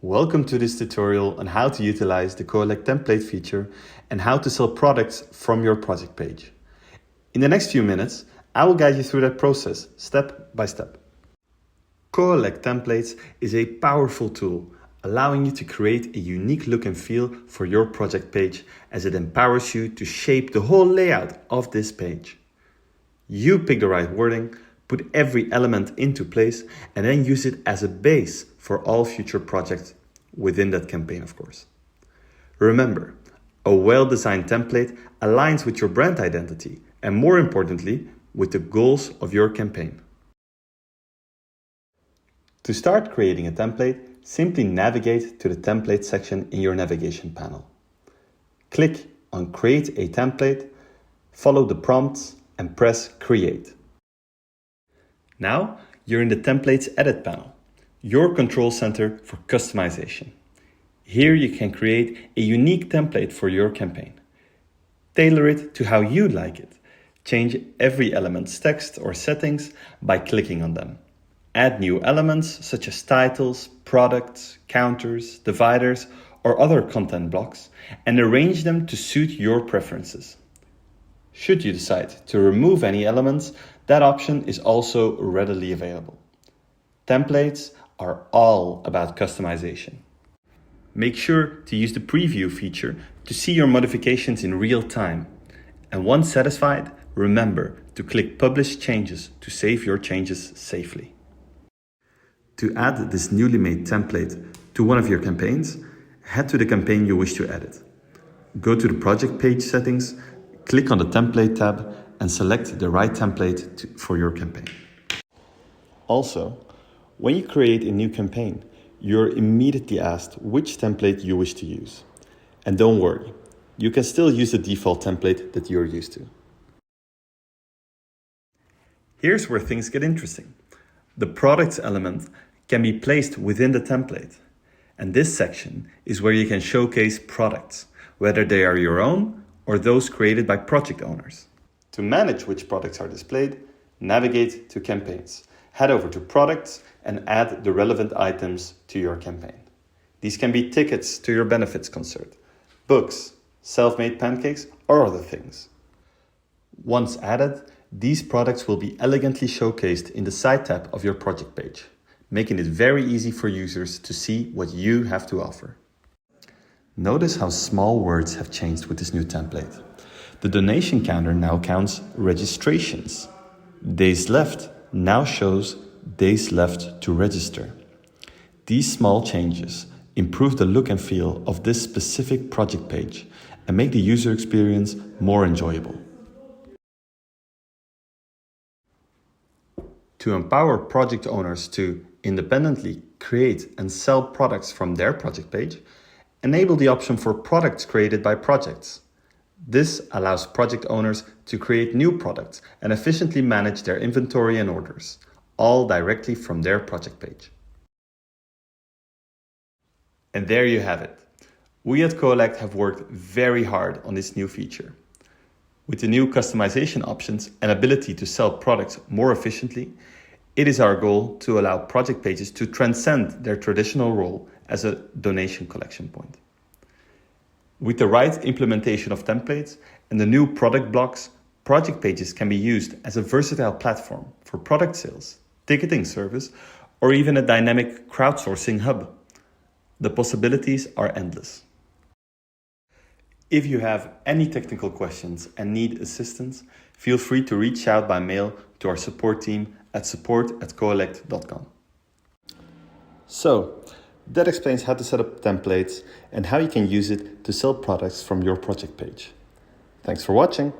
Welcome to this tutorial on how to utilize the Koalect template feature and how to sell products from your project page. In the next few minutes, I will guide you through that process step by step. Koalect templates is a powerful tool allowing you to create a unique look and feel for your project page as it empowers you to shape the whole layout of this page. You pick the right wording, put every element into place, and then use it as a base for all future projects within that campaign, of course. Remember, a well-designed template aligns with your brand identity and, more importantly, with the goals of your campaign. To start creating a template, simply navigate to the template section in your navigation panel. Click on Create a Template, follow the prompts, and press Create. Now you're in the Templates Edit panel, your control center for customization. Here you can create a unique template for your campaign. Tailor it to how you like it. Change every element's text or settings by clicking on them. Add new elements such as titles, products, counters, dividers, or other content blocks, and arrange them to suit your preferences. Should you decide to remove any elements, that option is also readily available. Templates are all about customization. Make sure to use the preview feature to see your modifications in real time. And once satisfied, remember to click Publish Changes to save your changes safely. To add this newly made template to one of your campaigns, head to the campaign you wish to edit. Go to the project page settings, click on the Template tab, and select the right template for your campaign. Also, when you create a new campaign, you're immediately asked which template you wish to use. And don't worry, you can still use the default template that you're used to. Here's where things get interesting. The products element can be placed within the template. And this section is where you can showcase products, whether they are your own or those created by project owners. To manage which products are displayed, navigate to Campaigns. Head over to Products and add the relevant items to your campaign. These can be tickets to your benefits concert, books, self-made pancakes, or other things. Once added, these products will be elegantly showcased in the Side tab of your project page, making it very easy for users to see what you have to offer. Notice how small words have changed with this new template. The donation counter now counts registrations. Days left now shows days left to register. These small changes improve the look and feel of this specific project page and make the user experience more enjoyable. To empower project owners to independently create and sell products from their project page, enable the option for products created by projects. This allows project owners to create new products and efficiently manage their inventory and orders, all directly from their project page. And there you have it. We at Koalect have worked very hard on this new feature. With the new customization options and ability to sell products more efficiently, it is our goal to allow project pages to transcend their traditional role as a donation collection point. With the right implementation of templates and the new product blocks, project pages can be used as a versatile platform for product sales, ticketing service, or even a dynamic crowdsourcing hub. The possibilities are endless. If you have any technical questions and need assistance, feel free to reach out by mail to our support team at support@koalect.com. So, that explains how to set up templates and how you can use it to sell products from your project page. Thanks for watching.